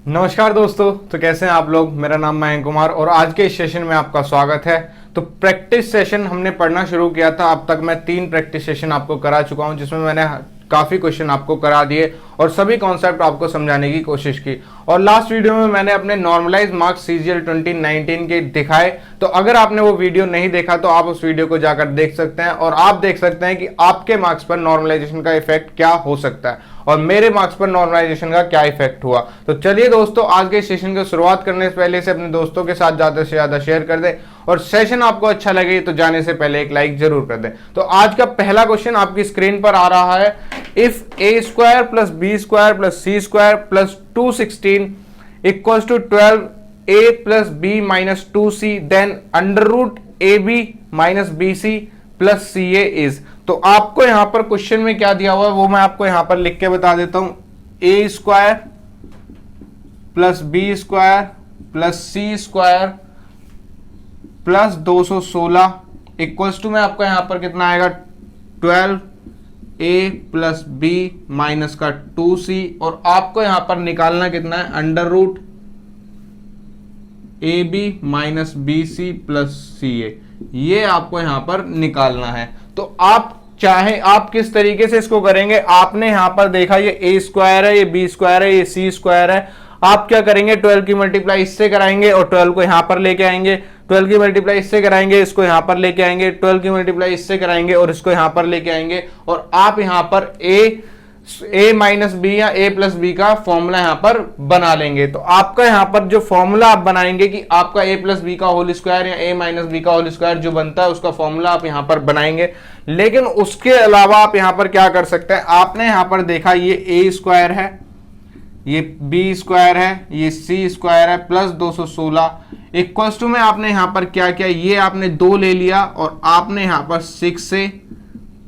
नमस्कार दोस्तों। तो कैसे हैं आप लोग। मेरा नाम मयंक कुमार और आज के इस सेशन में आपका स्वागत है। तो प्रैक्टिस सेशन हमने पढ़ना शुरू किया था। अब तक मैं 3 प्रैक्टिस सेशन आपको करा चुका हूं, जिसमें मैंने काफ़ी क्वेश्चन आपको करा दिए और सभी कॉन्सेप्ट आपको समझाने की कोशिश की। और लास्ट वीडियो में मैंने अपने नॉर्मलाइज मार्क्स CGL 2019 के दिखाए। तो अगर आपने वो वीडियो नहीं देखा तो आप उस वीडियो को जाकर देख सकते हैं और आप देख सकते हैं कि आपके मार्क्स पर नॉर्मलाइजेशन का इफेक्ट क्या हो सकता है और मेरे मार्क्स पर नॉर्मलाइजेशन का क्या इफेक्ट हुआ। तो चलिए दोस्तों, आज के सेशन की शुरुआत करने से पहले से अपने दोस्तों के साथ ज्यादा से ज्यादा शेयर कर दें और सेशन आपको अच्छा लगे तो जाने से पहले एक लाइक जरूर कर दें। तो आज का पहला क्वेश्चन आपकी स्क्रीन पर आ रहा है। If a square plus B square plus C square plus 216 equals to 12a plus b minus 2c then under root A B minus B C plus C a is. तो आपको यहां पर question में क्या दिया हुआ है वो मैं आपको यहां पर लिख के बता देता हूं। A square plus B square plus C square plus 216 equals to में आपका यहां पर कितना आएगा 12a प्लस बी माइनस का 2c और आपको यहां पर निकालना कितना है under root A B minus B C plus C A. ये आपको यहां पर निकालना है। तो आप चाहे आप किस तरीके से इसको करेंगे। आपने यहां पर देखा ये ए स्क्वायर है, ये बी स्क्वायर है, ये सी स्क्वायर है। आप क्या करेंगे 12 की मल्टीप्लाई इससे कराएंगे और 12 को यहां पर लेके आएंगे। 12 की मल्टीप्लाई इससे कराएंगे, इसको यहां पर लेके आएंगे। 12 की मल्टीप्लाई इससे कराएंगे और इसको यहां पर लेके आएंगे। और आप यहां पर ए माइनस बी या ए प्लस बी का फॉर्मूला यहां पर बना लेंगे। तो आपका यहां पर जो फॉर्मूला आप बनाएंगे कि आपका ए प्लस बी का होल स्क्वायर या ए माइनस बी का होल स्क्वायर जो बनता है उसका फॉर्मूला आप यहां पर बनाएंगे। लेकिन उसके अलावा आप यहां पर क्या कर सकते हैं। आपने यहां पर देखा ये ए स्क्वायर है, ये बी स्क्वायर है, ये सी स्क्वायर है प्लस 216 इक्वल्स टू में आपने यहां पर क्या किया, ये आपने 2 ले लिया और आपने यहां पर 6 से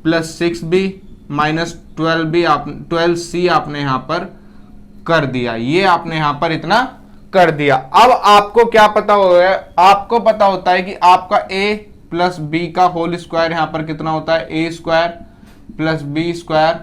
प्लस 6b माइनस 12c आपने यहां पर कर दिया। ये आपने यहां पर इतना कर दिया। अब आपको क्या पता हो गया, आपको पता होता है कि आपका a प्लस बी का होल स्क्वायर यहां पर कितना होता है A square plus B square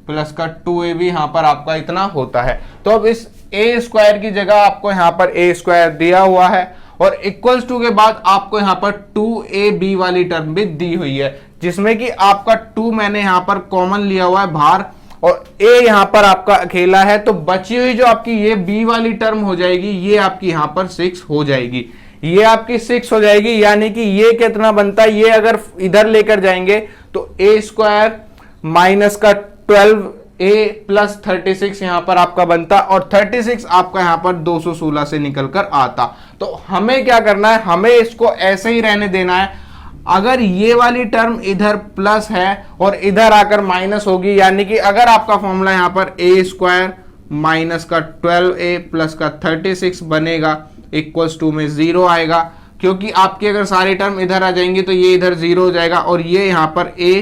plus का 2ab यहां पर आपका इतना होता है। तो अब इस ए स्क्वायर की जगह आपको यहां पर ए स्क्वायर दिया हुआ है और इक्वल्स टू के बाद आपको यहां पर 2ab वाली टर्म भी दी हुई है, जिसमें कि आपका 2 मैंने यहां पर कॉमन लिया हुआ है बाहर और a यहां पर आपका अकेला है। तो बची हुई जो आपकी ये b वाली टर्म हो जाएगी ये आपकी यहां पर 6 हो जाएगी। ये आपकी 6 हो जाएगी, यानी कि ये कितना बनता है, ये अगर इधर लेकर जाएंगे तो a स्क्वायर माइनस का 12a प्लस 36 यहां पर आपका बनता और 36 आपका यहां पर 216 से निकलकर आता। तो हमें क्या करना है, हमें इसको ऐसे ही रहने देना है। अगर ये वाली टर्म इधर प्लस है और इधर आकर माइनस होगी, यानी कि अगर आपका फॉर्मूला यहां पर ए स्क्वायर माइनस का 12a प्लस का 36 बनेगा इक्वल्स टू में 0 आएगा, क्योंकि आपकी अगर सारी टर्म इधर आ जाएंगी तो ये इधर 0 हो जाएगा और ये यहां पर a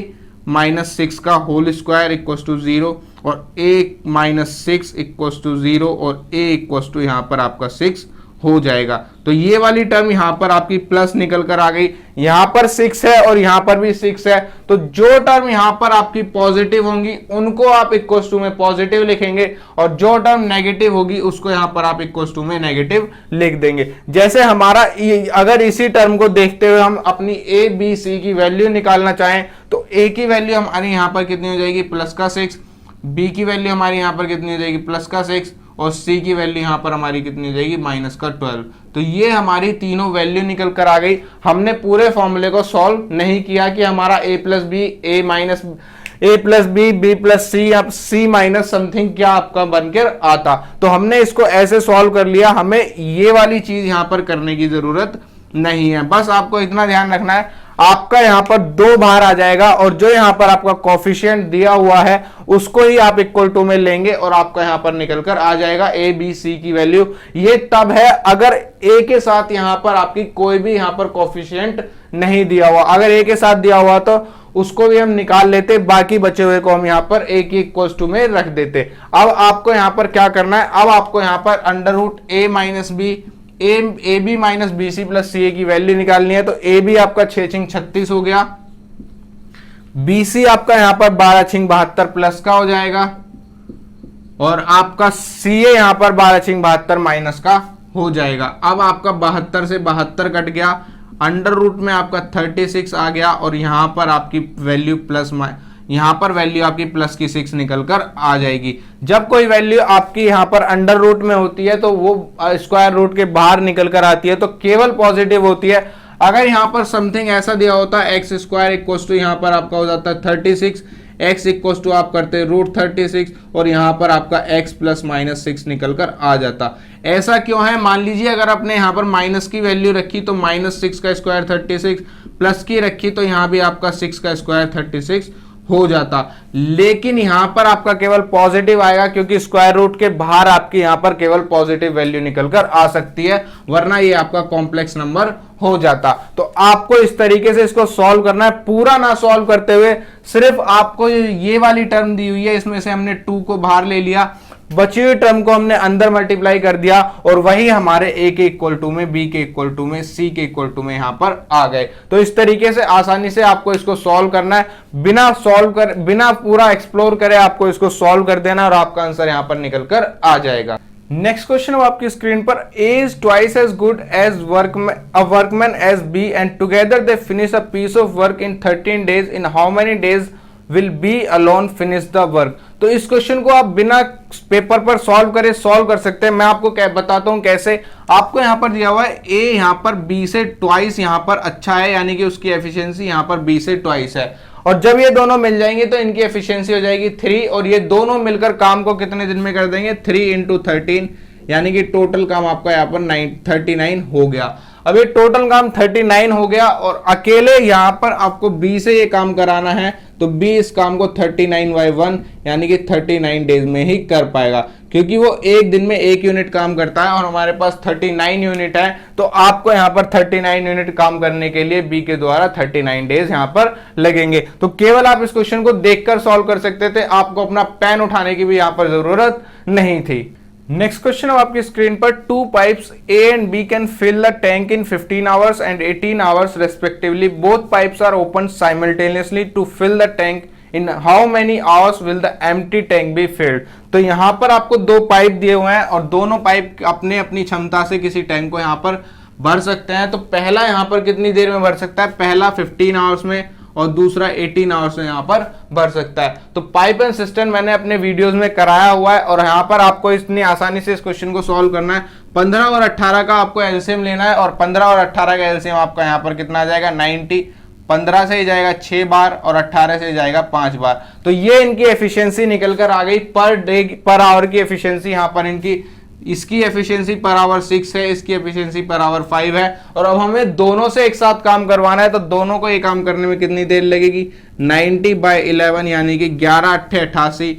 माइनस 6 का होल स्क्वायर इक्वल्स टू 0 और a माइनस 6 इक्वल्स टू 0 और a इक्वल्स टू यहां पर आपका 6 हो जाएगा। तो ये वाली टर्म यहां पर आपकी प्लस निकल कर आ गई। यहां पर 6 है और यहां पर भी 6 है, तो जो टर्म यहां पर आपकी पॉजिटिव होंगी उनको आप इक्वल्स टू में पॉजिटिव लिखेंगे और जो टर्म नेगेटिव होगी उसको यहां पर आप इक्वल्स टू में नेगेटिव लिख देंगे। जैसे हमारा अगर इसी टर्म को देखते हुए हम अपनी ए बी सी की वैल्यू निकालना चाहें तो ए की वैल्यू हमारी यहां पर कितनी हो जाएगी प्लस का 6, बी की वैल्यू हमारी यहां पर कितनी हो जाएगी प्लस का 6 और सी की वैल्यू यहां पर हमारी कितनी हो जाएगी माइनस का 12। तो ये हमारी तीनों वैल्यू निकल कर आ गई। हमने पूरे फॉर्मूले को सॉल्व नहीं किया कि हमारा a plus B A minus A plus B B plus C अब सी माइनस समथिंग क्या आपका बनकर आता। तो हमने इसको ऐसे सॉल्व कर लिया। हमें ये वाली चीज यहां पर करने की जरूरत नहीं है। बस आपको इतना ध्यान रखना है, आपका यहां पर 2 बाहर आ जाएगा और जो यहां पर आपका कोफिशिएंट दिया हुआ है उसको ही आप इक्वल टू में लेंगे और आपका यहां पर निकलकर आ जाएगा ए बी सी की वैल्यू। ये तब है अगर ए के साथ यहां पर आपकी कोई भी यहां पर कोफिशिएंट नहीं दिया हुआ। अगर ए के साथ दिया हुआ तो उसको भी हम निकाल लेते, बाकी बचे हुए को हम यहां पर ए की इक्वल टू में रख देते। अब आपको यहां पर क्या करना है, अब आपको यहां पर under root A minus B A B minus B C plus C A की वैल्यू निकालनी है। तो ए बी आपका 6 36 हो गया, बी सी आपका यहां पर 12 6 72 प्लस का हो जाएगा और आपका CA यहाँ पर 12×72 माइनस का हो जाएगा। अब आपका 72 से 72 कट गया, अंडर रूट में आपका 36 आ गया और यहाँ पर आपकी वैल्यू यहाँ पर वैल्यू आपकी प्लस की 6 निकल कर आ जाएगी। जब कोई वैल्यू आपकी यहाँ पर अंडर रूट में होती है तो वो स्क्वायर रूट के बाहर निकल कर आती है तो केवल पॉजिटिव होती है। अगर यहाँ पर समथिंग ऐसा दिया होता है एक्स स्क्वायर इक्वल टू यहाँ पर आपका हो जाता है 36, x इक्वल टू आप करते √36 और यहाँ पर आपका x प्लस माइनस 6 निकल कर आ जाता। ऐसा क्यों है? मान लीजिए अगर आपने यहाँ पर माइनस की वैल्यू रखी तो -6 का स्क्वायर 36, प्लस की रखी तो यहाँ भी आपका 6 का स्क्वायर 36 हो जाता। लेकिन यहां पर आपका केवल पॉजिटिव आएगा क्योंकि स्क्वायर रूट के बाहर आपकी यहां पर केवल पॉजिटिव वैल्यू निकलकर आ सकती है, वरना ये आपका कॉम्प्लेक्स नंबर हो जाता। तो आपको इस तरीके से इसको सॉल्व करना है, पूरा ना सॉल्व करते हुए सिर्फ आपको ये वाली टर्म दी हुई है इसमें से हमने 2 को बाहर ले लिया, बची हुई टर्म को हमने अंदर मल्टीप्लाई कर दिया और वही हमारे a के इक्वल टू में, b के इक्वल टू में, c के इक्वल टू में यहां पर आ गए। तो इस तरीके से आसानी से आपको इसको सॉल्व करना है, बिना पूरा एक्सप्लोर करे आपको इसको सॉल्व कर देना और आपका आंसर यहां पर निकल कर आ जाएगा। नेक्स्ट क्वेश्चन आपकी स्क्रीन पर, A is twice as good as a workman as B and together they finish a piece of work in 13 days. In how many days will B alone finish the work? तो इस question को आप बिना paper पर solve करे solve कर सकते हैं। मैं आपको बताता हूं कैसे। आपको यहां पर दिया हुआ है A यहां पर B से ट्वाइस यहां पर अच्छा है, यानी कि उसकी एफिशिएंसी यहां पर B से ट्वाइस है, और जब ये दोनों मिल जाएंगे तो इनकी एफिशिएंसी हो जाएगी 3 और ये दोनों मिलकर काम को कितने दिन में कर देंगे? 3 × 13, यानी कि टोटल काम आपका यहाँ पर 39 हो गया। अब ये टोटल काम 39 हो गया और अकेले यहाँ पर आपको B से ये काम कराना है तो B इस काम को 39/1 यानी कि 39 डेज में ही कर पाएगा, क्योंकि वो एक दिन में 1 यूनिट काम करता है और हमारे पास 39 यूनिट है। तो आपको यहाँ पर 39 यूनिट काम करने के लिए B के द्वारा 39 डेज यहाँ पर लगेंगे। तो केवल आप इस क्वेश्चन को देखकर सॉल्व कर सकते थे, आपको अपना पेन उठाने की भी यहाँ पर जरूरत नहीं थी। नेक्स्ट क्वेश्चन अब आपकी स्क्रीन पर, 2 pipes A and B can fill the tank in 15 hours and 18 hours respectively. Both pipes are opened simultaneously to fill the tank. In how many hours will the empty tank be filled? तो यहाँ पर आपको 2 pipe दिए हुए हैं और दोनों pipe अपने अपनी क्षमता से किसी टैंक को यहाँ पर भर सकते हैं। तो पहला यहाँ पर कितनी देर में भर सकता है? पहला 15 आवर्स में और दूसरा 18 आवर्स में यहाँ पर भर सकता है। तो पाइप एंड सिस्टम मैंने अपने वीडियोस में कराया हुआ है और यहाँ पर आपको इतनी आसानी से इस क्वेश्चन को सॉल्व करना है। 15 और 18 का आपको एलसीएम लेना है और 15 और 18 का एलसीएम आपका यहाँ पर कितना आ जाएगा? 90। 15 से ही जाएगा 6 बार और 18 से जाएगा 5 बार। तो ये इनकी एफिशिएंसी निकल कर आ गई, पर आवर की एफिशिएंसी यहाँ पर इनकी, इसकी एफिशिएंसी पर आवर 6 है, इसकी एफिशिएंसी पर आवर 5 है। और अब हमें दोनों से एक साथ काम करवाना है तो दोनों को ये काम करने में कितनी देर लगेगी? 90/11 यानी कि 11 × 8 = 88,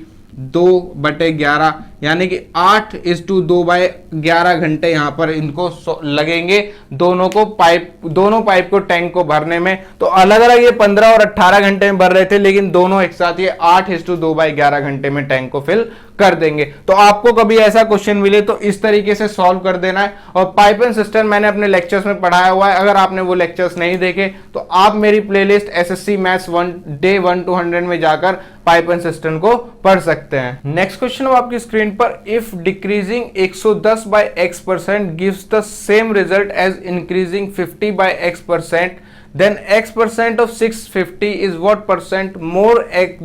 2/11 यानी कि 8:2/11 घंटे यहाँ पर इनको लगेंगे दोनों पाइप को टैंक को भरने में। तो अलग अलग ये 15 और 18 घंटे में भर रहे थे, लेकिन दोनों एक साथ ये 8:2/11 घंटे में टैंक को फिल कर देंगे। तो आपको कभी ऐसा क्वेश्चन मिले तो इस तरीके से सॉल्व कर देना है। और पाइप एंड सिस्टम मैंने अपने लेक्चर्स में पढ़ाया हुआ है, अगर आपने वो लेक्चर्स नहीं देखे तो आप मेरी playlist SSC maths 1 day 1 to 100 में जाकर पाइप एंड सिस्टम को पढ़ सकते हैं। नेक्स्ट क्वेश्चन आपकी स्क्रीन पर, if decreasing 110/x% gives the same result as increasing 50/x%, then x% of 650 is what percent more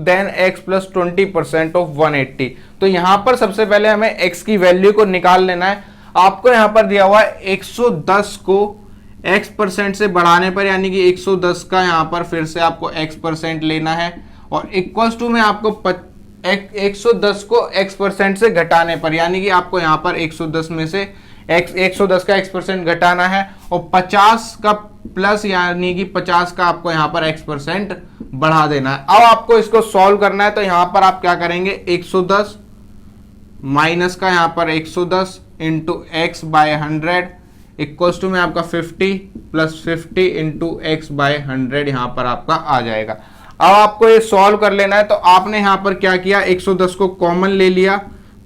than x plus 20% of 180? तो यहां पर सबसे पहले हमें x की वैल्यू को निकाल लेना है। आपको यहां पर दिया हुआ है 110 को x% से बढ़ाने पर, यानी कि 110 का यहां पर फिर से आपको x% लेना है और इक्वल्स टू में आपको 110 को x% से घटाने पर, यानी कि आपको यहां पर 110 में से 110 का x% घटाना है और 50 का प्लस यानी कि 50 का आपको यहां पर x% बढ़ा देना है। अब आपको इसको सॉल्व करना है तो यहां पर आप क्या करेंगे? 110 माइनस का यहां पर 110 इंटू x/100 इक्वल्स टू में आपका 50 प्लस 50 इंटू x/100 यहां पर आपका आ जाएगा। अब आपको ये सॉल्व कर लेना है। तो आपने यहां पर क्या किया? 110 को कॉमन ले लिया,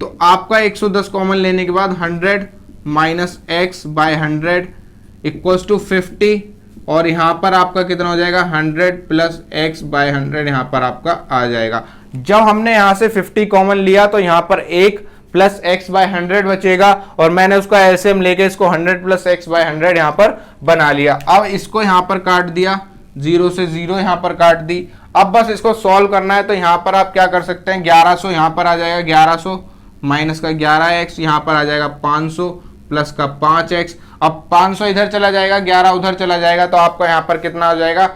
तो आपका 110 कॉमन लेने के बाद 100 माइनस x/100 इक्वल्स टू 50 और यहां पर आपका कितना हो जाएगा? 100 प्लस x/100 यहां पर आपका आ जाएगा। जब हमने यहां से 50 कॉमन लिया तो यहां पर 1 प्लस एक्स बाय 100 बचेगा, और मैंने उसका एलसीएम लेके इसको 100 प्लस एक्स बाय 100 यहां पर बना लिया। अब इसको यहां पर काट दिया, 0 से 0 यहां पर काट दी। अब बस इसको सॉल्व करना है, तो यहां पर आप क्या कर सकते हैं, 1100 यहां पर आ जाएगा, 1100 माइनस का 11x यहां पर आ जाएगा 500 प्लस का 5x। अब 500 इधर चला जाएगा, 11 उधर चला जाएगा, तो आपका यहां पर कितना हो जाएगा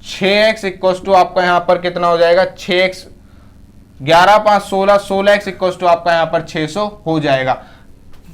6x इक्वल टू आपका यहां पर कितना हो जाएगा 6x, 11 5 16, 16x इक्वल टू आपका यहां पर 600 हो जाएगा।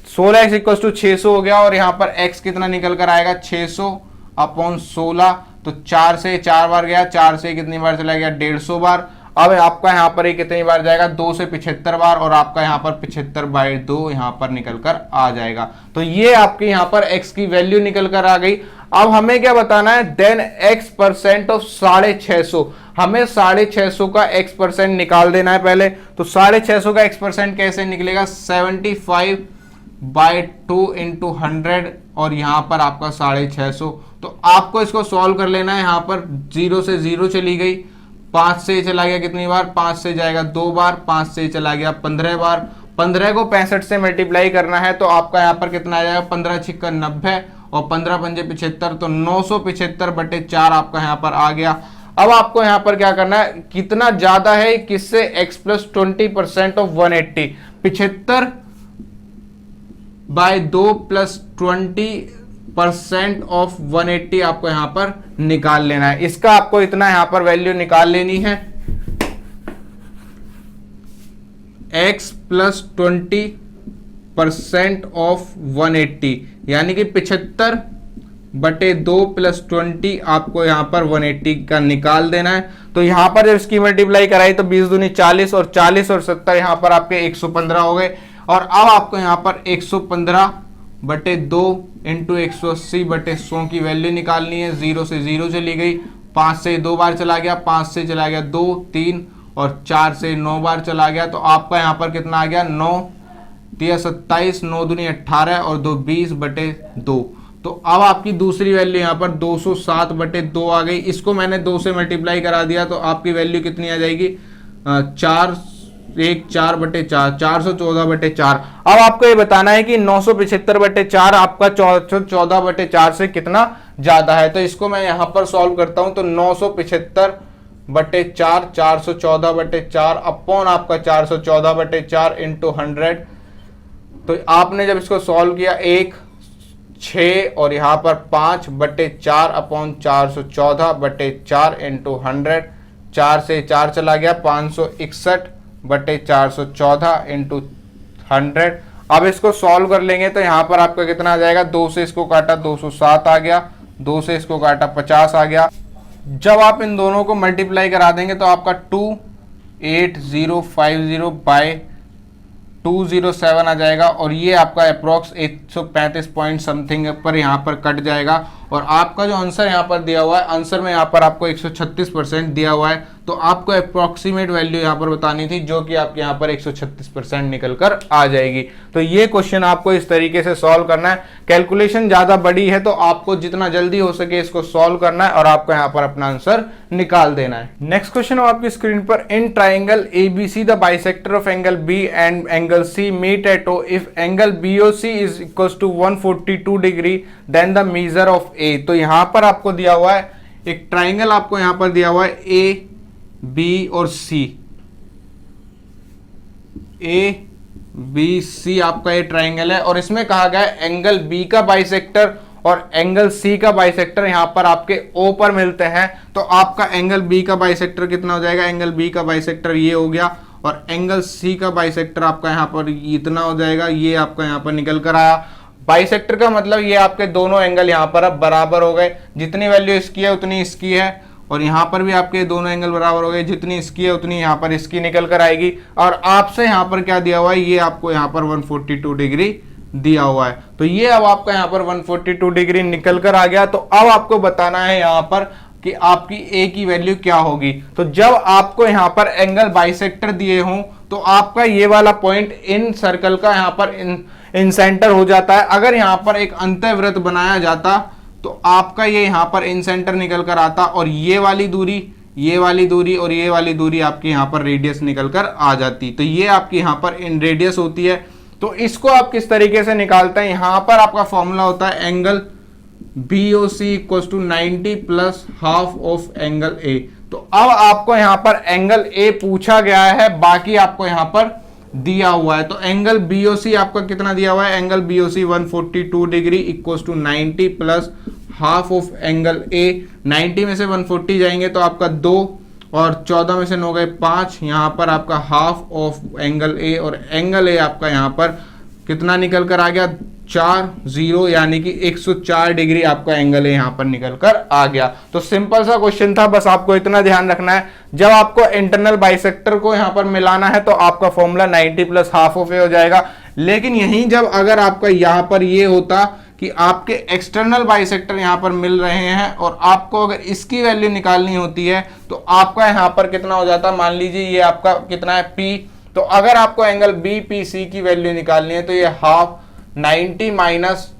16x इक्वल टू 600 हो गया, और यहां पर x कितना निकल कर आएगा 600 अपॉन 16, तो 4 से 4 बार गया, 4 से कितनी बार चला गया 150 बार। अब आपका यहां पर ये कितनी बार जाएगा 2 से 75 बार, और आपका यहां पर 75/2 यहां पर निकल कर आ जाएगा। तो ये आपके यहां पर x की वैल्यू निकल कर आ गई। अब हमें क्या बताना है, देन x% ऑफ 650, हमें 650 का x% निकाल देना है पहले। तो 650 का x% कैसे निकलेगा, 75/2 इंटू 100, और यहां पर आपका 650। तो आपको इसको सॉल्व कर लेना है। यहां पर 0 से 0 चली गई, 5 से चला गया कितनी बार, 5 से जाएगा 2 बार, 5 से चला गया 15 बार। 15 को 65 से मल्टीप्लाई करना है, तो आपका यहां पर कितना आ जाएगा, 15 छिक्का 90 और 15 पंजे 75, तो 975/4 आपका यहां पर आ गया। अब आपको यहां पर क्या करना है, कितना ज्यादा है किससे, x plus 20% of 180, 75/2 plus 20% of 180 आपको यहां पर निकाल लेना है। इसका आपको इतना यहां पर वैल्यू निकाल लेनी है, x प्लस 20% ऑफ 180, यानी कि 75/2 प्लस 20 आपको यहां पर 180 का निकाल देना है। तो यहां पर जब इसकी मल्टीप्लाई कराई तो 20 दूनी 40, और 40 और 70 यहां पर आपके 115 हो गए। और अब आपको यहां पर 115/2 इंटू 180/100 की वैल्यू निकालनी है। 0 से 0 चली गई, 5 से 2 बार चला गया, 5 से चला गया 2 3, और 4 से 9 बार चला गया। तो आपका यहां पर कितना आ गया, 9 3 27, 9 दूनी 18 और 2 20/2। तो अब आपकी दूसरी वैल्यू यहां पर 207/2 आ गई। इसको मैंने 2 से मल्टीप्लाई करा दिया, तो आपकी वैल्यू कितनी आ जाएगी, 4 4/4, 414/4। अब आपको ये बताना है कि 975/4 आपका 414/4 से कितना ज्यादा है। तो इसको मैं यहां पर सॉल्व करता हूं, तो 975/4 414/4 अपॉन आपका 414/4 इंटू 100। तो आपने जब इसको सॉल्व किया 1 6 और यहां पर 5/4 अपॉन 414/4 इंटू 100, 4 से 4 चला गया, 561/414 इंटू 100। अब इसको सॉल्व कर लेंगे तो यहां पर आपका कितना आ जाएगा, 2 से इसको काटा 207 आ गया, 2 से इसको काटा 50 आ गया। जब आप इन दोनों को मल्टीप्लाई करा देंगे तो आपका 28050 बाय 207 आ जाएगा, और ये आपका अप्रोक्स 135 पॉइंट समथिंग पर यहाँ पर कट जाएगा। और आपका जो आंसर यहाँ पर दिया हुआ है, आंसर में यहाँ पर आपको 136% दिया हुआ है, तो आपको अप्रोक्सीमेट वैल्यू यहाँ पर बतानी थी, जो कि आपके यहाँ पर 136% निकल कर आ जाएगी। तो ये क्वेश्चन आपको इस तरीके से सॉल्व करना है। कैलकुलेशन ज्यादा बड़ी है, तो आपको जितना जल्दी हो सके इसको सॉल्व करना है और आपको यहाँ पर अपना आंसर निकाल देना है। नेक्स्ट क्वेश्चन है आपकी स्क्रीन पर, in triangle ABC the bisector of angle B and angle C meet at O if angle BOC is equal to 142 degree then the measure of A। तो यहां पर आपको दिया हुआ है एक ट्राइंगल, आपको यहां पर दिया हुआ है A B और C, A B C आपका ये ट्राइंगल है, और इसमें कहा गया है एंगल B का बाइसेक्टर और एंगल C का बाइसेक्टर यहां पर आपके O पर मिलते हैं। तो आपका एंगल B का बाइसेक्टर कितना हो जाएगा, एंगल B का बाइसेक्टर ये हो गया, और एंगल C का बाइसेक्टर आपका यहां पर इतना हो जाएगा, ये आपका यहां पर निकल कर आया। बाइसेक्टर का मतलब ये आपके दोनों एंगल यहां पर अब बराबर हो गए, जितनी वैल्यू इसकी है उतनी इसकी है, और यहां पर भी आपके दोनों एंगल बराबर हो गए, जितनी इसकी है उतनी यहां पर इसकी निकल कर आएगी। और आपसे यहां पर क्या दिया हुआ है, ये आपको यहां पर 142 डिग्री दिया हुआ है। तो ये अब आपका यहां पर 142 डिग्री निकल कर आ गया। तो अब आपको बताना है यहां पर कि आपकी ए की वैल्यू क्या होगी। तो जब आपको यहां पर एंगल बाइसेक्टर दिए हों तो आपका ये वाला पॉइंट इन सर्कल का यहां पर इन सेंटर हो जाता है। अगर यहां पर एक अंतःवृत्त बनाया जाता तो आपका ये यहां पर इन सेंटर निकल कर आता, और ये वाली दूरी ये वाली दूरी और ये वाली दूरी आपकी यहाँ पर रेडियस निकल कर आ जाती। तो ये आपकी यहाँ पर इन रेडियस होती है। तो इसको आप किस तरीके से निकालते हैं, यहाँ पर आपका फॉर्मूला होता है angle BOC equal to 90 plus half of angle A। तो अब आपको यहाँ पर एंगल A पूछा गया है, बाकी आपको यहाँ पर दिया हुआ है। तो एंगल BOC आपका कितना दिया हुआ है, angle BOC 142 degree equal to 90 plus half of angle A। 90 में से 140 जाएंगे तो आपका 2 और 14 में से 9 गए 5, यहाँ पर आपका हाफ ऑफ एंगल A और एंगल A आपका यहाँ पर कितना निकल कर आ गया 40, यानी कि 104 डिग्री आपका एंगल है यहाँ पर निकल कर आ गया। तो सिंपल सा क्वेश्चन था, बस आपको इतना ध्यान रखना है, जब आपको इंटरनल बाइसेक्टर को यहाँ पर मिलाना है तो आपका फॉर्मूला 90 प्लस हाफ ऑफ ए हो जाएगा। लेकिन यहीं जब अगर आपका यहाँ पर ये होता कि आपके एक्सटर्नल बाइसेक्टर यहाँ पर मिल रहे हैं और आपको अगर इसकी वैल्यू निकालनी होती है तो आपका यहाँ पर कितना हो जाता, मान लीजिए ये आपका कितना है P, तो अगर आपको एंगल BPC की वैल्यू निकालनी है तो ये half 90 minus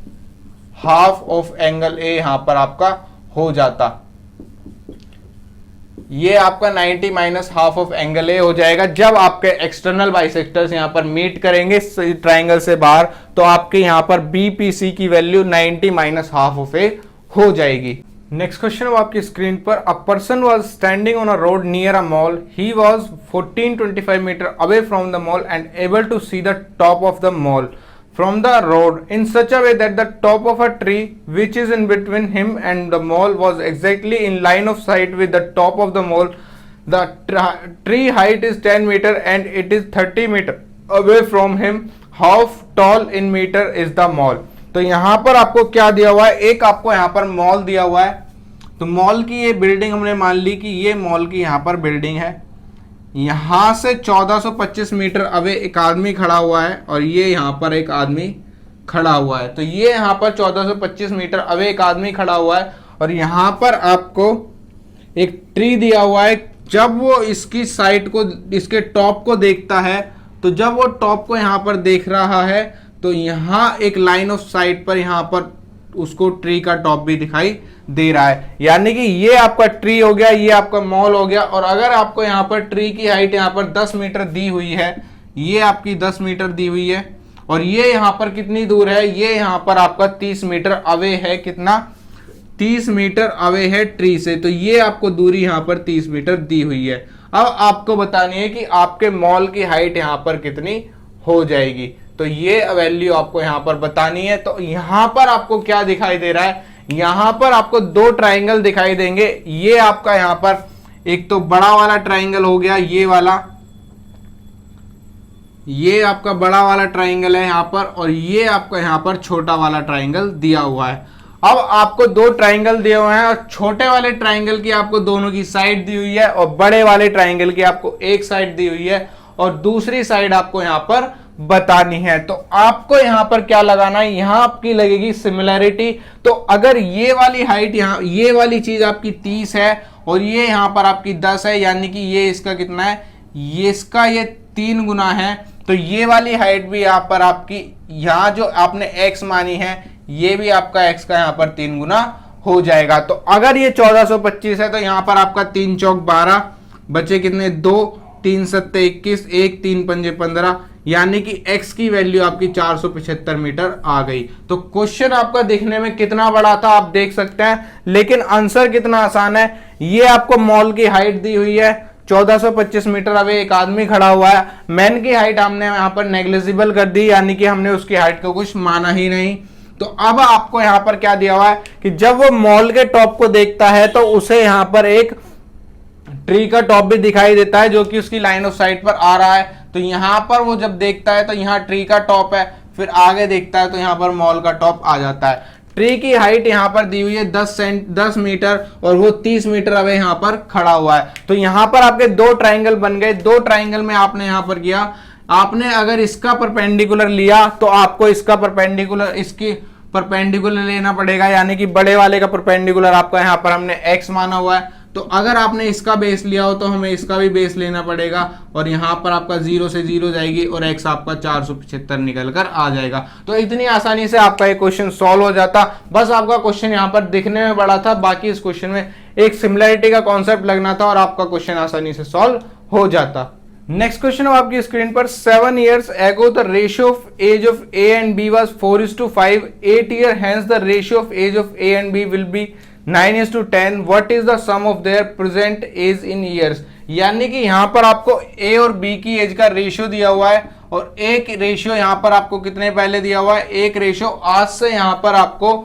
half of angle A यहां पर आपका हो जाता। ये आपका 90 minus half of angle A हो जाएगा। जब आपके एक्सटर्नल बाइसेक्टर्स यहां पर मीट करेंगे ट्राइंगल से बाहर तो आपके यहां पर BPC की value 90 minus half of A हो जाएगी। नेक्स्ट क्वेश्चन आपकी स्क्रीन पर, a person was standing on a road near a mall, he was 1425 metre away from the mall and able to see the top of the mall from the road in such a way that the top of a tree which is in between him and the mall was exactly in line of sight with the top of the mall. The tree height is 10 meter and it is 30 meter away from him. How tall in meter is the mall? तो यहाँ पर आपको क्या दिया हुआ है, एक आपको यहाँ पर मॉल दिया हुआ है। तो मॉल की ये बिल्डिंग हमने मान ली कि ये मॉल की यहाँ पर बिल्डिंग है, यहां से 1425 मीटर अवे एक आदमी खड़ा हुआ है और ये यहां पर एक आदमी खड़ा हुआ है। तो ये यहां पर 1425 मीटर अवे एक आदमी खड़ा हुआ है और यहां पर आपको एक ट्री दिया हुआ है। जब वो इसकी साइड को, इसके टॉप को देखता है, तो जब वो टॉप को यहां पर देख रहा है तो यहां एक लाइन ऑफ साइट पर यहां पर उसको ट्री का टॉप भी दिखाई दे रहा है, यानी कि ये आपका ट्री हो गया, ये आपका मॉल हो गया। और अगर आपको यहाँ पर ट्री की हाइट यहाँ पर 10 मीटर दी हुई है, ये आपकी 10 मीटर दी हुई है और ये यहाँ पर कितनी दूर है, ये यहाँ पर आपका 30 मीटर अवे है, कितना 30 मीटर अवे है ट्री से। तो ये आपको दूरी यहाँ पर 30 मीटर दी हुई है। अब आपको बतानी है कि आपके मॉल की हाइट यहाँ पर कितनी हो जाएगी, तो ये वैल्यू आपको यहाँ पर बतानी है। तो यहाँ पर आपको क्या दिखाई दे रहा है, यहां पर आपको दो ट्राइंगल दिखाई देंगे। ये आपका यहां पर एक तो बड़ा वाला ट्राइंगल हो गया, ये वाला, ये आपका बड़ा वाला ट्राइंगल है यहां पर, और ये आपका यहां पर छोटा वाला ट्राइंगल दिया हुआ है। अब आपको दो ट्राइंगल दिए हुए हैं और छोटे वाले ट्राइंगल की आपको दोनों की साइड दी हुई है और बड़े वाले ट्राइंगल की आपको एक साइड दी हुई है और दूसरी साइड आपको यहां पर बतानी है। तो आपको यहां पर क्या लगाना है, यहां आपकी लगेगी सिमिलैरिटी। तो अगर ये वाली हाइट, यहां ये वाली चीज आपकी 30 है और ये यहां पर आपकी 10 है, यानी कि ये इसका कितना है, ये इसका ये 3 गुना है। तो ये वाली हाइट भी यहां पर आपकी, यहां जो आपने x मानी है, ये भी आपका x का यहां पर 3 गुना हो जाएगा। तो अगर ये 1425 है तो यहां पर आपका 3 चौक 12 बचे कितने, 2, 3 सत्ते 21, 1 3 पंजे 15, यानी कि x की वैल्यू आपकी 475 मीटर आ गई। तो क्वेश्चन आपका देखने में कितना बड़ा था आप देख सकते हैं, लेकिन आंसर कितना आसान है। ये आपको मॉल की हाइट दी हुई है 1425 मीटर, अवे एक आदमी खड़ा हुआ है। मैन की हाइट हमने यहाँ पर नेग्लिजिबल कर दी, यानी कि हमने उसकी हाइट को कुछ माना ही नहीं। तो अब आपको यहाँ पर क्या दिया हुआ है कि जब वो मॉल के टॉप को देखता है तो उसे यहाँ पर एक ट्री का टॉप भी दिखाई देता है जो कि उसकी लाइन ऑफ साइट पर आ रहा है। तो यहां पर वो जब देखता है तो यहाँ ट्री का टॉप है, फिर आगे देखता है तो यहाँ पर मॉल का टॉप आ जाता है। ट्री की हाइट यहाँ पर दी हुई है 10 मीटर और वो 30 मीटर अवे यहाँ पर खड़ा हुआ है। तो यहाँ पर आपके दो ट्राइंगल बन गए। दो ट्राइंगल में आपने यहाँ पर किया, आपने अगर इसका परपेंडिकुलर लिया तो आपको इसका परपेंडिकुलर, इसकी परपेंडिकुलर लेना पड़ेगा, यानी कि बड़े वाले का परपेंडिकुलर आपका यहाँ पर हमने x माना हुआ है। तो अगर आपने इसका बेस लिया हो तो हमें इसका भी बेस लेना पड़ेगा, और यहाँ पर आपका 0 से 0 जाएगी और x आपका 475 निकल कर आ जाएगा। तो इतनी आसानी से आपका ये क्वेश्चन सॉल्व हो जाता। बस आपका क्वेश्चन यहाँ पर दिखने में बड़ा था, बाकी इस क्वेश्चन में एक सिमिलरिटी का कॉन्सेप्ट लगना था और आपका क्वेश्चन आसानी से सॉल्व हो जाता। नेक्स्ट क्वेश्चन आपकी स्क्रीन पर 7 years ago the ratio of age of A and B was 4:5. 8 years hence the ratio of age of A and B will be 9:10. What is the sum of their present age in years? यानी कि यहाँ पर आपको A और B की as का ratio दिया हुआ है, और एक रेशियो यहाँ पर आपको कितने पहले दिया हुआ है, एक रेशियो आज से यहाँ पर आपको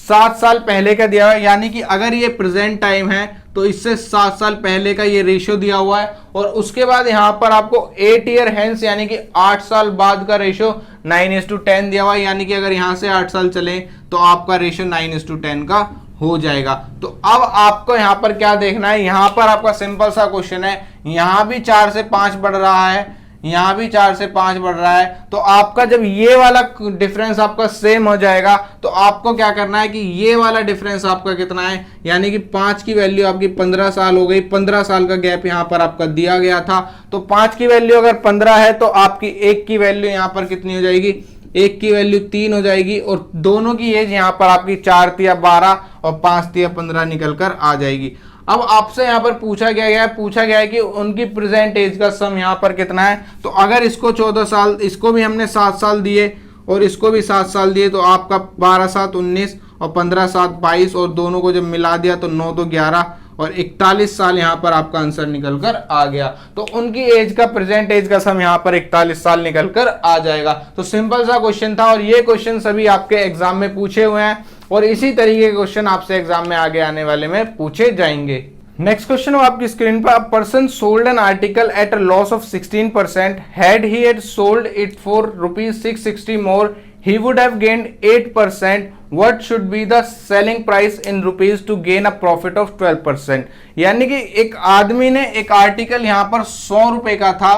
7 साल पहले का दिया हुआ है। यानी कि अगर ये प्रेजेंट टाइम है तो इससे 7 साल पहले का ये रेशियो दिया हुआ है, और उसके बाद यहाँ पर आपको 8 year hence यानी कि 8 साल बाद का रेशियो 9:10 दिया हुआ है। यानी कि अगर यहाँ से 8 साल चले तो आपका रेशियो 9:10 का हो जाएगा। तो अब आपको यहाँ पर क्या देखना है, यहाँ पर आपका सिंपल सा क्वेश्चन है, यहाँ भी 4 से 5 बढ़ रहा है, यहाँ भी 4 से 5 बढ़ रहा है। तो आपका जब ये वाला डिफरेंस आपका सेम हो जाएगा तो आपको क्या करना है कि ये वाला डिफरेंस आपका कितना है, यानी कि 5 की वैल्यू आपकी 15 साल हो गई, 15 साल का गैप यहाँ पर आपका दिया गया था। तो 5 की वैल्यू अगर 15 है तो आपकी 1 की वैल्यू यहाँ पर कितनी हो जाएगी, 1 की वैल्यू 3 हो जाएगी, और दोनों की एज यहाँ पर आपकी 4 तिया 12 और 5 तिया 15 निकल कर आ जाएगी। अब आपसे यहाँ पर पूछा गया है कि उनकी प्रेजेंट एज का सम यहाँ पर कितना है। तो अगर इसको 14 साल, इसको भी हमने 7 साल दिए और इसको भी 7 साल दिए, तो आपका 12 7 19 और 15 7 22, और दोनों को जब मिला दिया तो 9 2 11 और 41 साल यहाँ पर आपका आंसर निकल कर आ गया। तो उनकी एज का, प्रेजेंट एज का सम यहाँ पर 41 साल निकल कर आ जाएगा। तो सिंपल सा क्वेश्चन था, और ये क्वेश्चन सभी आपके एग्जाम में पूछे हुए हैं, और इसी तरीके के क्वेश्चन आपसे एग्जाम में आगे आने वाले में पूछे जाएंगे। नेक्स्ट क्वेश्चन हो आपकी स्क्रीन पर, a person sold an article at a loss of 16%. Had he had sold it for ₹660 more, he would have gained 8%. What should be the selling price in rupees to gain a profit of 12%? यानी कि एक आदमी ने एक article यहाँ पर 100 रुपए का था,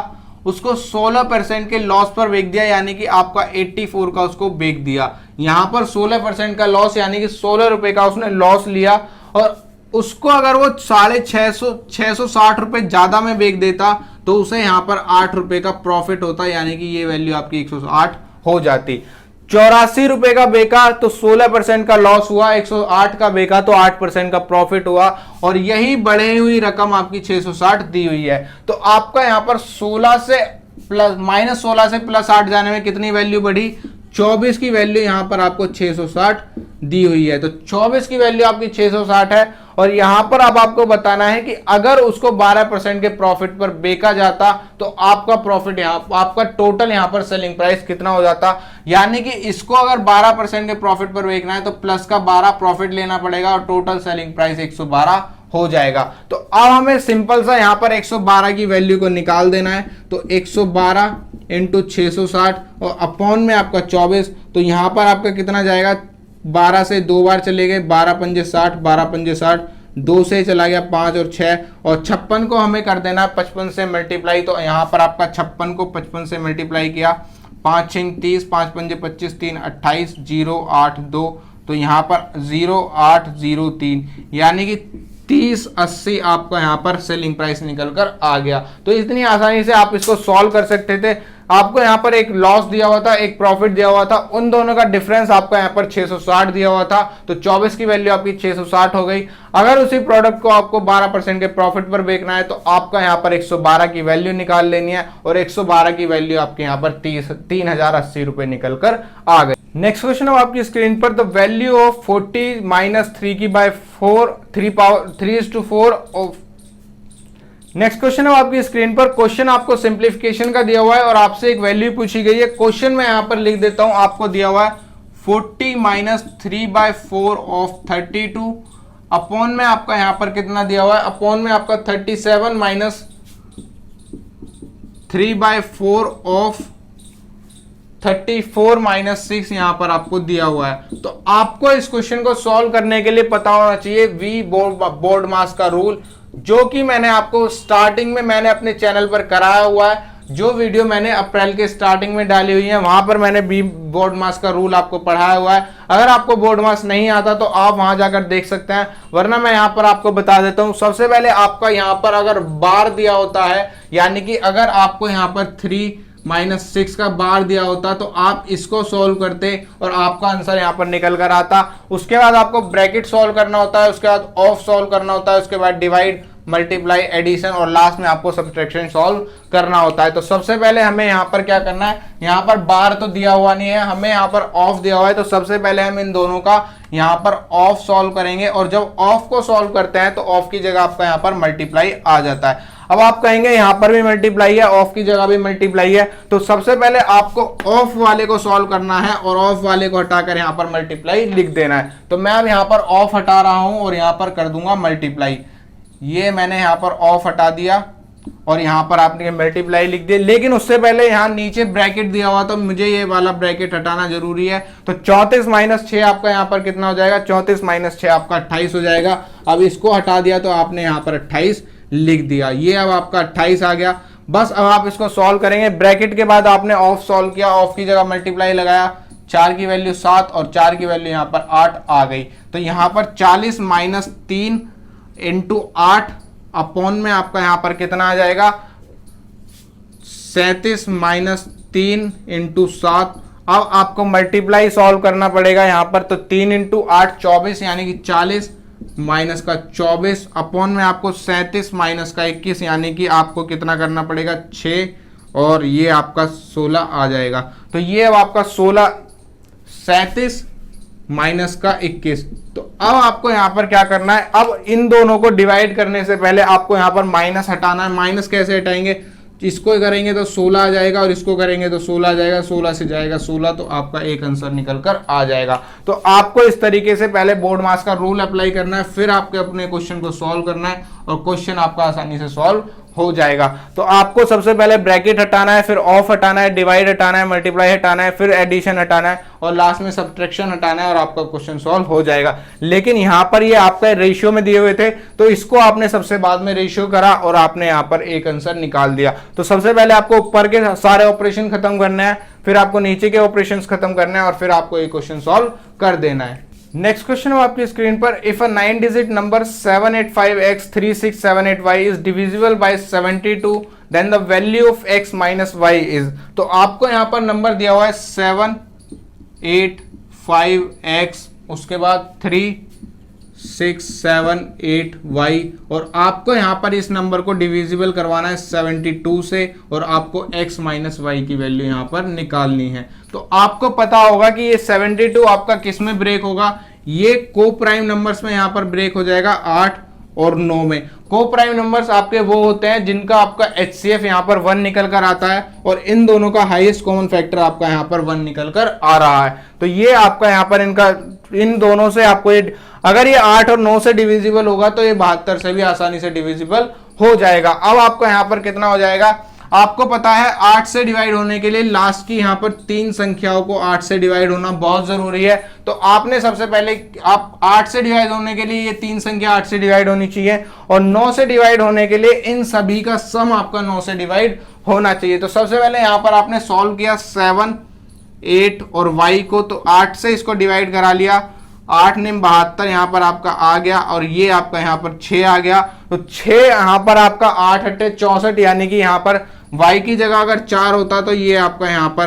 उसको 16% के लॉस पर बेच दिया, यानी कि आपका 84 का उसको बेच दिया। यहाँ पर 16% का लॉस, यानी कि 16 रुपए का उसने लॉस लिया, और उसको अगर वो 660 रुपए ज्यादा में बेच देता तो उसे यहाँ पर 8 रुपए का प्रॉफिट होता, यानी कि ये वैल्यू आपकी 108 हो जाती। 84 रुपए का बेका तो 16% का लॉस हुआ, 108 का बेका तो 8% का प्रॉफिट हुआ, और यही बढ़ी हुई रकम आपकी 660 दी हुई है। तो आपका यहाँ पर 16 से प्लस 8 जाने में कितनी वैल्यू बढ़ी, 24 की वैल्यू यहाँ पर आपको 660 दी हुई है। तो 24 की वैल्यू आपकी 660 है, और यहां पर अब आपको बताना है कि अगर उसको 12% के प्रॉफिट पर बेचा जाता तो आपका प्रॉफिट आपका टोटल यहां पर सेलिंग प्राइस कितना हो जाता। यानी कि इसको अगर 12% के प्रॉफिट पर बेचना है तो प्लस का 12 प्रॉफिट लेना पड़ेगा, और टोटल सेलिंग प्राइस 112 हो जाएगा। तो अब हमें सिंपल सा यहां पर 112 की वैल्यू को निकाल देना है। तो 112 इंटू 660 और अपॉन में आपका 24, तो यहां पर आपका कितना जाएगा, 12 से 2 बार चले गए, 12 पंजे 60, 12 पंजे 60, 2 से चला गया 5 और 6, और 56 को हमें कर देना 55 से मल्टीप्लाई। तो यहाँ पर आपका 56 को 55 से मल्टीप्लाई किया, 5 6 30, 5 पंजे 25, 3 28, 0 8 2, तो यहाँ पर 0 8 0 3, यानी कि 3080 आपका यहाँ पर सेलिंग प्राइस निकल कर आ गया। तो इतनी आसानी से आप इसको सॉल्व कर सकते थे। आपको यहाँ पर एक लॉस दिया हुआ था, एक प्रॉफिट दिया हुआ था, उन दोनों का डिफरेंस आपका यहाँ पर 660 दिया हुआ था। तो 24 की वैल्यू आपकी 660 हो गई। अगर उसी प्रोडक्ट को आपको 12% के प्रॉफिट पर बेचना है तो आपका यहाँ पर 112 की वैल्यू निकाल लेनी है, और 112 की वैल्यू आपके यहाँ पर 3080 रुपए निकल कर आ गई। नेक्स्ट क्वेश्चन है आपकी स्क्रीन पर, द वैल्यू ऑफ 40 माइनस 3 की बाय 4 3:4 ऑफ। नेक्स्ट क्वेश्चन है आपकी स्क्रीन पर, क्वेश्चन आपको सिंप्लीफिकेशन का दिया हुआ है और आपसे एक वैल्यू पूछी गई है। क्वेश्चन में यहां पर लिख देता हूं, आपको दिया हुआ है 40 माइनस 3/4 ऑफ 32, अपॉन में आपका यहां पर कितना दिया हुआ है, अपॉन में आपका 37 माइनस 3/4 ऑफ 34 माइनस 6 यहां पर आपको दिया हुआ है। तो आपको इस क्वेश्चन को सॉल्व करने के लिए पता होना चाहिए वी बोर्ड मास का रूल, जो कि मैंने आपको स्टार्टिंग में मैंने अपने चैनल पर कराया हुआ है। जो वीडियो मैंने अप्रैल के स्टार्टिंग में डाली हुई है वहां पर मैंने बी बोर्ड मास का रूल आपको पढ़ाया हुआ है। अगर आपको बोर्ड मास नहीं आता तो आप वहां जाकर देख सकते हैं, वरना मैं यहां पर आपको बता देता हूं। सबसे पहले आपका यहां पर अगर बार दिया होता है, यानी कि अगर आपको यहां पर 3-6 का बार दिया होता तो आप इसको सोल्व करते और आपका आंसर यहां पर निकल कर आता। उसके बाद आपको ब्रैकेट सोल्व करना होता है, उसके बाद ऑफ सोल्व करना होता है, उसके बाद डिवाइड, मल्टीप्लाई, एडिशन और लास्ट में आपको सब्ट्रैक्शन सॉल्व करना होता है। तो सबसे पहले हमें यहां पर क्या करना है, यहां पर बार तो दिया हुआ नहीं है, हमें यहां पर ऑफ दिया हुआ है। तो सबसे पहले हम इन दोनों का यहां पर ऑफ सॉल्व करेंगे और जब ऑफ को सॉल्व करते हैं तो ऑफ की जगह आपका यहां पर मल्टीप्लाई आ जाता है। अब आप कहेंगे यहां पर भी मल्टीप्लाई है, ऑफ की जगह भी मल्टीप्लाई है, तो सबसे पहले आपको ऑफ वाले को सॉल्व करना है और ऑफ वाले को हटाकर यहां पर मल्टीप्लाई लिख देना है। तो मैं अब यहां पर ऑफ हटा रहा हूं और यहां पर कर दूंगा मल्टीप्लाई। ये मैंने यहां पर ऑफ हटा दिया और यहां पर आपने मल्टीप्लाई लिख दिया, लेकिन उससे पहले यहां नीचे ब्रैकेट दिया हुआ तो मुझे ये वाला ब्रैकेट हटाना जरूरी है। तो 34-6 आपका यहां पर कितना हो जाएगा, 34-6 आपका 28 हो जाएगा। अब इसको हटा दिया तो आपने यहां पर 28 लिख दिया, ये अब आपका 28 आ गया। बस अब आप इसको सॉल्व करेंगे। ब्रैकेट के बाद आपने ऑफ सॉल्व किया, ऑफ की जगह मल्टीप्लाई लगाया, 4 की वैल्यू 7 और 4 की वैल्यू यहां पर 8 आ गई। तो यहां पर 40 - 3 × 8 अपॉन में आपका यहां पर कितना आ जाएगा, 37 - 3 × 7। अब आपको मल्टीप्लाई सॉल्व करना पड़ेगा यहां पर। तो 3 × 8 24, यानी कि 40 माइनस का 24 अपॉन में आपको 37 माइनस का 21, यानी कि आपको कितना करना पड़ेगा, 6 और ये आपका 16 आ जाएगा। तो ये अब आपका 37 माइनस का 21। तो अब आपको यहां पर क्या करना है, अब इन दोनों को डिवाइड करने से पहले आपको यहां पर माइनस हटाना है। माइनस कैसे हटाएंगे, इसको करेंगे तो 16 आ जाएगा और इसको करेंगे तो 16 आ जाएगा, 16 से जाएगा 16, तो आपका एक आंसर निकल कर आ जाएगा। तो आपको इस तरीके से पहले बोर्ड मास का रूल अप्लाई करना है, फिर आपके अपने क्वेश्चन को सॉल्व करना है और क्वेश्चन आपका आसानी से सॉल्व हो जाएगा। तो आपको सबसे पहले ब्रैकेट हटाना है, फिर ऑफ हटाना है, डिवाइड हटाना है, मल्टीप्लाई हटाना है, फिर एडिशन हटाना है और लास्ट में सब्ट्रैक्शन हटाना है और आपका क्वेश्चन सॉल्व हो जाएगा। लेकिन यहां पर ये आपका रेशियो में दिए हुए थे तो इसको आपने सबसे बाद में रेशियो करा और आपने यहां पर एक आंसर निकाल दिया। तो सबसे पहले आपको ऊपर के सारे ऑपरेशन खत्म करने हैं, फिर आपको नीचे के ऑपरेशंस खत्म करने हैं और फिर आपको एक क्वेश्चन सॉल्व कर देना है। नेक्स्ट क्वेश्चन है आपकी स्क्रीन पर, if a 9 digit number 785x3678y is divisible by 72 then the value of x minus y is. तो आपको यहां पर नंबर दिया हुआ है 785x, उसके बाद 3678y और आपको यहां पर इस नंबर को डिविजिबल करवाना है 72 से और आपको x माइनस y की वैल्यू यहां पर निकालनी है। तो आपको पता होगा कि ये 72 आपका किस में ब्रेक होगा, ये को प्राइम नंबर्स में यहां पर ब्रेक हो जाएगा 8 और 9 में। को प्राइम नंबर्स आपके वो होते हैं जिनका आपका HCF यहां पर 1 निकल कर आता है और इन दोनों का हाईएस्ट कॉमन फैक्टर आपका यहां पर 1 निकल कर आ रहा है। तो ये आपका यहां पर इनका इन दोनों से आपको ये, अगर ये 8 और 9 से डिविजिबल होगा तो ये 72 से भी आसानी से डिविजिबल हो जाएगा। अब आपका यहां पर कितना हो जाएगा, आपको पता है 8 से डिवाइड होने के लिए लास्ट की यहां पर 3 संख्याओं को 8 से डिवाइड होना बहुत जरूरी है। तो आपने सबसे पहले आप 8 से डिवाइड होने के लिए ये 3 संख्या 8 से डिवाइड होनी चाहिए और 9 से डिवाइड होने के लिए इन सभी का सम आपका 9 से डिवाइड होना चाहिए। तो सबसे पहले यहां पर आपने सॉल्व किया 7, 8 और y को, तो 8 से इसको डिवाइड करा लिया, 8 ने 72 यहां पर आपका आ गया और ये आपका यहां पर 6 आ गया। तो 6 यहां पर आपका 8 × 8 = 64, यानी कि यहां पर y की जगह अगर 4 होता तो ये आपका यहां पर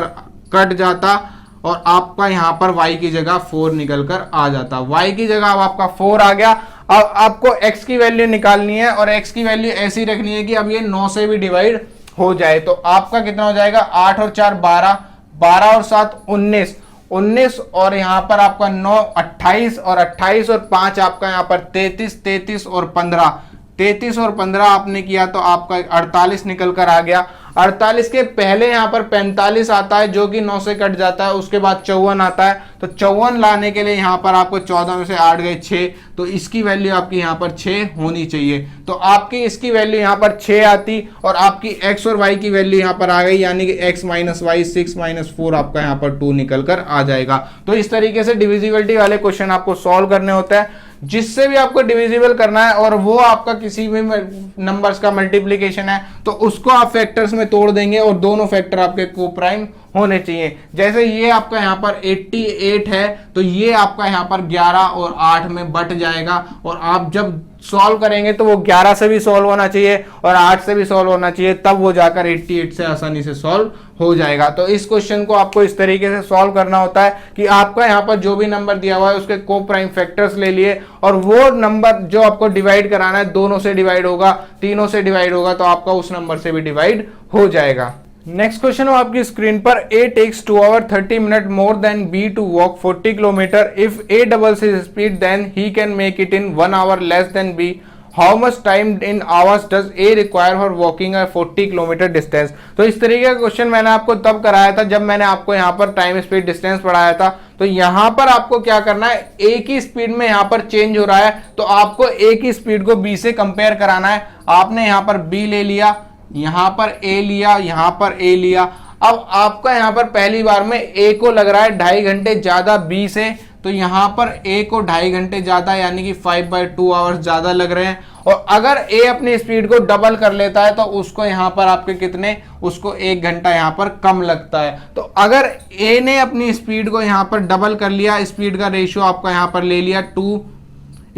कट जाता और आपका यहां पर y की जगह 4 निकल कर आ जाता। y की जगह अब आपका 4 आ गया। अब आपको x की वैल्यू निकालनी है और x की वैल्यू ऐसी रखनी है कि अब ये 9 से भी डिवाइड हो जाए। तो आपका कितना हो जाएगा, 8 और 4 12, 12 और 7 19, 19 और यहां पर आपका 9 28 और 28 और 5 आपका यहां पर 33, 33 और 15, 33 और 15 आपने किया तो आपका 48 निकल कर आ गया। 48 के पहले यहां पर 45 आता है जो कि 9 से कट जाता है, उसके बाद 54 आता है। तो 54 लाने के लिए यहां पर आपको 14 में से 8 गए 6, तो इसकी वैल्यू आपकी यहां पर 6 होनी चाहिए। तो आपकी इसकी वैल्यू यहां पर 6 आती और आपकी x और y की वैल्यू यहां पर आ गई, यानी कि x माइनस वाई 6 माइनस 4 आपका यहां पर 2 निकल कर आ जाएगा। तो इस तरीके से डिविजिबिलिटी वाले क्वेश्चन आपको सॉल्व करने होते हैं। जिससे भी आपको डिविजिबल करना है और वो आपका किसी भी नंबर्स का मल्टीप्लीकेशन है तो उसको आप फैक्टर्स में तोड़ देंगे और दोनों फैक्टर आपके को प्राइम होने चाहिए। जैसे ये आपका यहाँ पर 88 है तो ये आपका यहाँ पर 11 और 8 में बट जाएगा और आप जब सॉल्व करेंगे तो वो 11 से भी सॉल्व होना चाहिए और 8 से भी सॉल्व होना चाहिए, तब वो जाकर 88 से आसानी से सॉल्व हो जाएगा। तो इस क्वेश्चन को आपको इस तरीके से सॉल्व करना होता है कि आपका यहाँ पर जो भी नंबर दिया हुआ है उसके को प्राइम फैक्टर्स ले लिए और वो नंबर जो आपको डिवाइड कराना है दोनों से डिवाइड होगा, तीनों से डिवाइड होगा तो आपका उस नंबर से भी डिवाइड हो जाएगा। नेक्स्ट क्वेश्चन हो आपकी स्क्रीन पर, A takes 2 hours 30 minutes more than B to walk 40 kilometer. If A doubles his speed, then he can make it in 1 hour less than B. How much time in hours does A require for walking a 40 kilometre distance? तो इस तरीके का question मैंने आपको तब कराया था जब मैंने आपको यहाँ पर टाइम स्पीड डिस्टेंस पढ़ाया था। तो यहाँ पर आपको क्या करना है, A की स्पीड में यहाँ पर चेंज हो रहा है तो आपको A की स्पीड को B से कंपेयर कराना है। आपने यहाँ पर B ले लिया, यहां पर A लिया, यहां पर A लिया। अब आपका यहां पर पहली बार में A को लग रहा है 2.5 घंटे ज्यादा B से, तो यहां पर A को 2.5 घंटे ज्यादा यानी कि 5/2 आवर्स ज्यादा लग रहे हैं। और अगर A अपनी स्पीड को डबल कर लेता है तो उसको यहां पर आपके कितने, उसको 1 घंटा यहां पर कम लगता है। तो अगर A ने अपनी स्पीड को यहां पर डबल कर लिया, स्पीड का रेशियो आपका यहां पर ले लिया 2,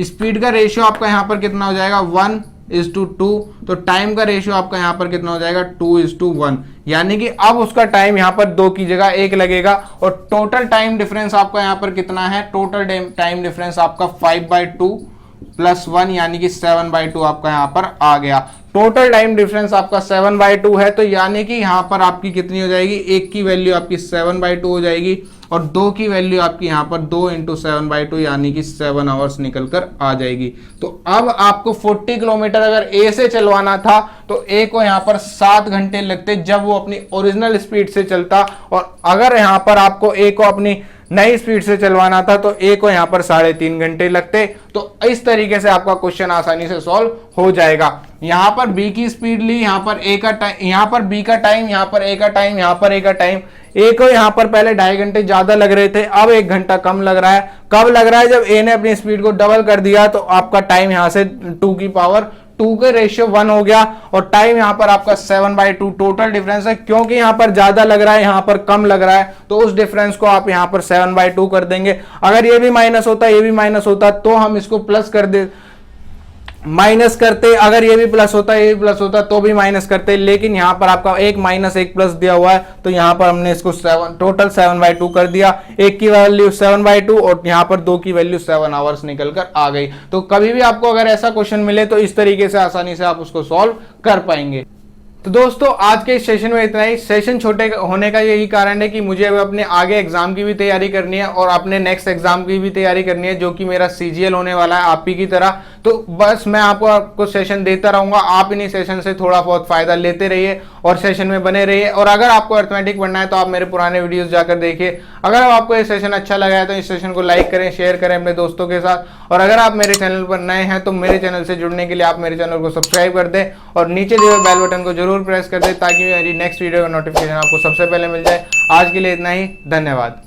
स्पीड का रेशियो आपका यहां पर कितना हो जाएगा 1:2, तो टाइम का रेशियो आपका यहां पर कितना हो जाएगा 2:1, यानी कि अब उसका टाइम यहां पर 2 की जगह 1 लगेगा। और टोटल टाइम डिफरेंस आपका यहां पर कितना है, टोटल टाइम डिफरेंस आपका 5/2 + 1 यानी कि 7/2 आपका यहां पर आ गया। टोटल टाइम डिफरेंस आपका 7/2 है, तो यानी कि यहां पर आपकी कितनी हो जाएगी, एक की वैल्यू आपकी 7/2 हो जाएगी और 2 की वैल्यू आपकी यहां पर 2 × 7/2 यानी कि 7 आवर्स निकल कर आ जाएगी। तो अब आपको 40 किलोमीटर अगर A से चलवाना था तो A को यहां पर 7 घंटे लगते जब वो अपनी ओरिजिनल स्पीड से चलता, और अगर यहां पर आपको A को अपनी नई स्पीड से चलवाना था तो A को यहां पर 3.5 घंटे लगते। तो इस तरीके से आपका क्वेश्चन आसानी से सॉल्व हो जाएगा। यहां पर B की स्पीड ली, यहां पर A का टाइम, यहां पर B का टाइम, यहां पर A का टाइम, यहां पर A का टाइम। A को यहां पर पहले 2.5 घंटे ज्यादा लग रहे थे, अब 1 घंटा कम लग रहा है। कब लग रहा है, जब A ने अपनी स्पीड को डबल कर दिया तो आपका टाइम यहां से 2 की पावर 2 के रेशियो 1 हो गया और टाइम यहां पर आपका 7/2 टोटल डिफरेंस है। क्योंकि यहां पर ज्यादा लग रहा है, यहां पर कम लग रहा है, तो उस डिफरेंस को आप यहां पर 7/2 कर देंगे। अगर ये भी माइनस होता, ये भी माइनस होता तो हम इसको प्लस कर दे, माइनस करते। अगर ये भी प्लस होता, ये भी प्लस होता तो भी माइनस करते, लेकिन यहां पर आपका एक माइनस एक प्लस दिया हुआ है तो यहां पर हमने इसको टोटल 7/2 कर दिया। एक की वैल्यू 7/2 और यहां पर 2 की वैल्यू 7 आवर्स निकल कर आ गई। तो कभी भी आपको अगर ऐसा क्वेश्चन मिले तो इस तरीके से आसानी से आप उसको सॉल्व कर पाएंगे। तो दोस्तों आज के इस सेशन में इतना ही। सेशन छोटे होने का यही कारण है कि मुझे अब अपने आगे एग्जाम की भी तैयारी करनी है और अपने नेक्स्ट एग्जाम की भी तैयारी करनी है जो कि मेरा CGL होने वाला है आप ही की तरह। तो बस मैं आपको सेशन देता रहूंगा, आप इन्हीं सेशन से थोड़ा बहुत फायदा लेते रहिए और सेशन में बने रहिए। और अगर आपको अर्थमेटिक पढ़ना है तो आप मेरे पुराने वीडियोस जाकर देखिए। अगर आपको ये सेशन अच्छा लगा है तो इस सेशन को लाइक करें, शेयर करें अपने दोस्तों के साथ। और अगर आप मेरे चैनल पर नए हैं तो मेरे चैनल से जुड़ने के लिए आप मेरे चैनल को सब्सक्राइब कर दें और नीचे दिए हुए बेल बटन को जरूर प्रेस कर दे ताकि मेरी नेक्स्ट वीडियो का नोटिफिकेशन आपको सबसे पहले मिल जाए। आज के लिए इतना ही, धन्यवाद।